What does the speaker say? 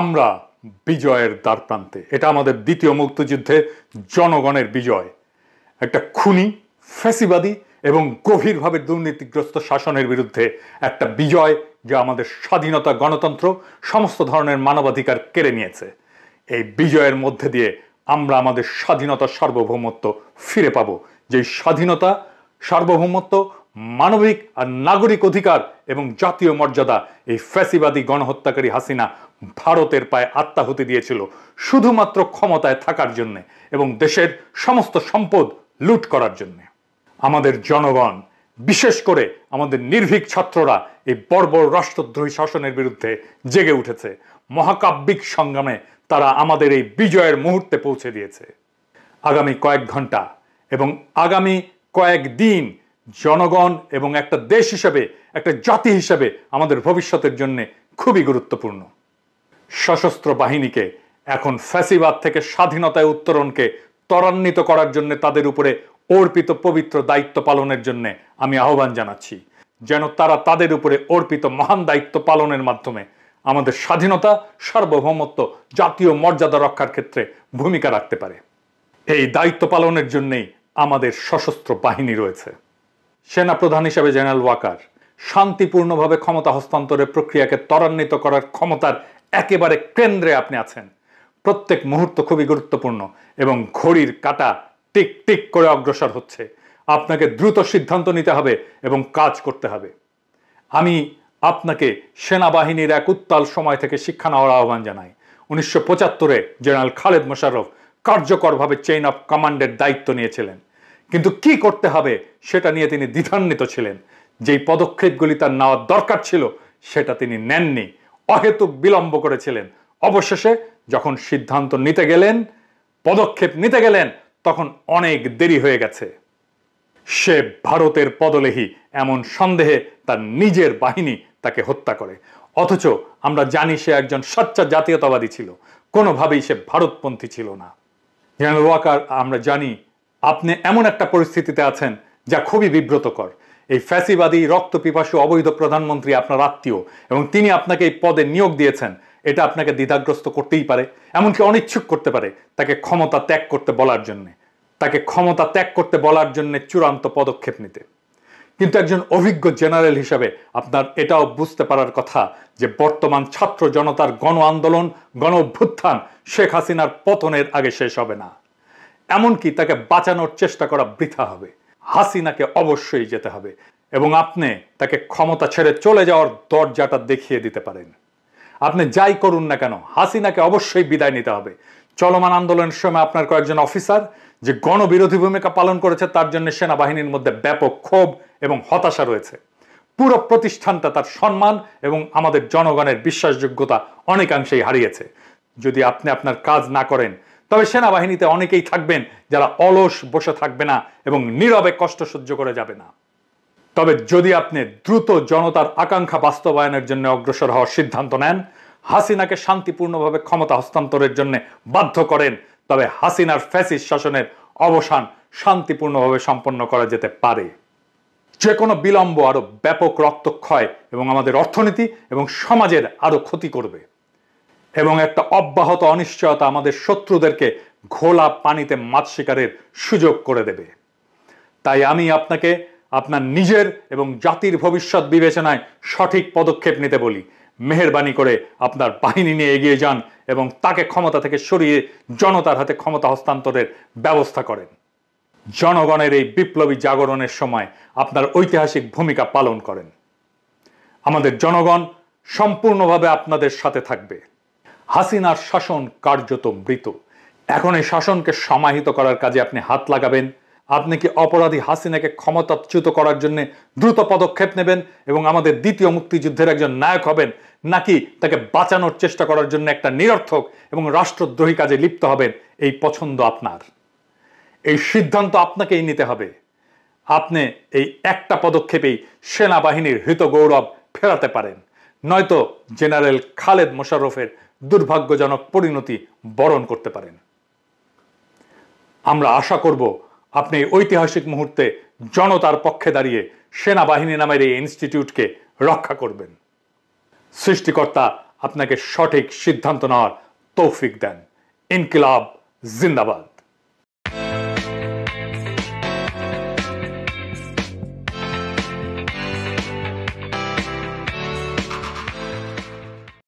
আমরা বিজয়ের দ্বারপ্রান্তে। এটা আমাদের দ্বিতীয় মুক্তিযুদ্ধে জনগণের বিজয়। একটা খুনি, ফ্যাসিবাদী এবং গভীরভাবে দুর্নীতিগ্রস্ত শাসনের বিরুদ্ধে একটা বিজয়, যা আমাদের স্বাধীনতা, গণতন্ত্র, সমস্ত ধরনের মানবাধিকার কেড়ে নিয়েছে। এই বিজয়ের মধ্যে দিয়ে আমরা আমাদের স্বাধীনতা, সার্বভৌমত্ব ফিরে পাব। যে স্বাধীনতা, সার্বভৌমত্ব, মানবিক আর নাগরিক অধিকার এবং জাতীয় মর্যাদা এই ফ্যাসিবাদী গণহত্যাকারী হাসিনা ভারতের পায়ে আত্মাহুতি দিয়েছিল শুধুমাত্র ক্ষমতায় থাকার জন্য এবং দেশের সমস্ত সম্পদ লুট করার জন্য। আমাদের জনগণ, বিশেষ করে আমাদের নির্ভীক ছাত্ররা এই বর্বর রাষ্ট্রদ্রোহী শাসনের বিরুদ্ধে জেগে উঠেছে। মহাকাব্যিক সংগ্রামে তারা আমাদের এই বিজয়ের মুহূর্তে পৌঁছে দিয়েছে। আগামী কয়েক ঘন্টা এবং আগামী কয়েক দিন জনগণ এবং একটা দেশ হিসেবে, একটা জাতি হিসেবে আমাদের ভবিষ্যতের জন্য খুবই গুরুত্বপূর্ণ। সশস্ত্র বাহিনীকে এখন ফ্যাসিবাদ থেকে স্বাধীনতায় উত্তরণকে ত্বরান্বিত করার জন্য তাদের উপরে অর্পিত পবিত্র দায়িত্ব পালনের জন্য আমি আহ্বান জানাচ্ছি, যেন তারা তাদের উপরে অর্পিত মহান দায়িত্ব পালনের মাধ্যমে আমাদের স্বাধীনতা, সার্বভৌমত্ব, জাতীয় মর্যাদা রক্ষার ক্ষেত্রে ভূমিকা রাখতে পারে। এই দায়িত্ব পালনের জন্যই আমাদের সশস্ত্র বাহিনী রয়েছে। সেনাপ্রধান হিসেবে জেনারেল ওয়াকার শান্তিপূর্ণভাবে ক্ষমতা হস্তান্তরের প্রক্রিয়াকে ত্বরান্বিত করার ক্ষমতার একেবারে কেন্দ্রে আপনি আছেন। প্রত্যেক মুহূর্ত খুবই গুরুত্বপূর্ণ এবং ঘড়ির কাঁটা টিক টিক করে অগ্রসর হচ্ছে। আপনাকে দ্রুত সিদ্ধান্ত নিতে হবে এবং কাজ করতে হবে। আমি আপনাকে সেনাবাহিনীর এক উত্তাল সময় থেকে শিক্ষা নেওয়ার আহ্বান জানাই। 1975-এ জেনারেল খালেদ মোশাররফ কার্যকরভাবে চেইন অফ কমান্ডের দায়িত্ব নিয়েছিলেন, কিন্তু কি করতে হবে সেটা নিয়ে তিনি দ্বিধান্বিত ছিলেন। যেই পদক্ষেপগুলি তার নেওয়ার দরকার ছিল সেটা তিনি নেননি, অহেতুক বিলম্ব করেছিলেন। অবশেষে যখন সিদ্ধান্ত নিতে গেলেন, পদক্ষেপ নিতে গেলেন, তখন অনেক দেরি হয়ে গেছে। সে ভারতের পদলেহী এমন সন্দেহে তার নিজের বাহিনী তাকে হত্যা করে। অথচ আমরা জানি সে একজন সচ্চা জাতীয়তাবাদী ছিল, কোনোভাবেই সে ভারতপন্থী ছিল না। জেনারেল ওয়াকার, আমরা জানি আপনি এমন একটা পরিস্থিতিতে আছেন যা খুবই বিব্রতকর। এই ফ্যাসিবাদী রক্তপিপাসু অবৈধ প্রধানমন্ত্রী আপনার আত্মীয় এবং তিনি আপনাকে এই পদে নিয়োগ দিয়েছেন। এটা আপনাকে দ্বিধাগ্রস্ত করতেই পারে, এমনকি অনিচ্ছুক করতে পারে তাকে ক্ষমতা ত্যাগ করতে বলার জন্য, তাকে ক্ষমতা ত্যাগ করতে বলার জন্য চূড়ান্ত পদক্ষেপ নিতে। কিন্তু একজন অভিজ্ঞ জেনারেল হিসাবে আপনার এটাও বুঝতে পারার কথা যে বর্তমান ছাত্র জনতার গণ আন্দোলন, গণ অভ্যুত্থান শেখ হাসিনার পতনের আগে শেষ হবে না। এমনকি তাকে বাঁচানোর চেষ্টা করা বৃথা হবে। হাসিনাকে অবশ্যই যেতে হবে এবং আপনি তাকে ক্ষমতা ছেড়ে চলে যাওয়ার দরজাটা দেখিয়ে দিতে পারেন। আপনি যাই করুন না কেন, হাসিনাকে অবশ্যই বিদায় নিতে হবে। চলমান আন্দোলনের সময় আপনার কয়েকজন অফিসার যে গণবিরোধী ভূমিকা পালন করেছে, তার জন্য সেনাবাহিনীর মধ্যে ব্যাপক ক্ষোভ এবং হতাশা রয়েছে। পুরো প্রতিষ্ঠানটা তার সম্মান এবং আমাদের জনগণের বিশ্বাসযোগ্যতা অনেকাংশেই হারিয়েছে। যদি আপনি আপনার কাজ না করেন, তবে সেনাবাহিনীতে অনেকেই থাকবেন যারা অলস বসে থাকবে না এবং নীরবে কষ্ট সহ্য করে যাবে না। তবে যদি আপনি দ্রুত জনতার আকাঙ্ক্ষা বাস্তবায়নের জন্য অগ্রসর হওয়ার সিদ্ধান্ত নেন, হাসিনাকে শান্তিপূর্ণভাবে ক্ষমতা হস্তান্তরের জন্য বাধ্য করেন, তবে হাসিনার ফ্যাসিস্ট শাসনের অবসান শান্তিপূর্ণভাবে সম্পন্ন করা যেতে পারে। যে কোনো বিলম্ব আরো ব্যাপক রক্তক্ষয় এবং আমাদের অর্থনীতি এবং সমাজের আরো ক্ষতি করবে এবং একটা অব্যাহত অনিশ্চয়তা আমাদের শত্রুদেরকে ঘোলা পানিতে মাছ শিকারের সুযোগ করে দেবে। তাই আমি আপনাকে আপনার নিজের এবং জাতির ভবিষ্যৎ বিবেচনায় সঠিক পদক্ষেপ নিতে বলি। মেহেরবানি করে আপনার বাহিনী নিয়ে এগিয়ে যান এবং তাকে ক্ষমতা থেকে সরিয়ে জনতার হাতে ক্ষমতা হস্তান্তরের ব্যবস্থা করেন। জনগণের এই বিপ্লবী জাগরণের সময় আপনার ঐতিহাসিক ভূমিকা পালন করেন। আমাদের জনগণ সম্পূর্ণভাবে আপনাদের সাথে থাকবে। হাসিনার শাসন কার্যত মৃত। এখন এই শাসনকে সমাহিত করার কাজে আপনি হাত লাগাবেন। আপনি কি অপরাধী হাসিনাকে ক্ষমতাচ্যুত করার জন্য দ্রুত পদক্ষেপ নেবেন এবং আমাদের দ্বিতীয় মুক্তিযুদ্ধের একজন নায়ক হবেন, নাকি তাকে বাঁচানোর চেষ্টা করার জন্য একটা নিরর্থক এবং রাষ্ট্রদ্রোহী কাজে লিপ্ত হবেন? এই পছন্দ আপনার, এই সিদ্ধান্ত আপনাকেই নিতে হবে। আপনি এই একটা পদক্ষেপেই সেনাবাহিনীর হৃত গৌরব ফেরাতে পারেন, নয়তো জেনারেল খালেদ মোশাররফের দুর্ভাগ্যজনক পরিণতি বরণ করতে পারেন। আমরা আশা করব আপনি এই ঐতিহাসিক মুহূর্তে জনতার পক্ষে দাঁড়িয়ে সেনাবাহিনী নামের এই ইনস্টিটিউটকে রক্ষা করবেন। সৃষ্টিকর্তা আপনাকে সঠিক সিদ্ধান্ত নেওয়ার তৌফিক দেন। ইনকিলাব জিন্দাবাদ।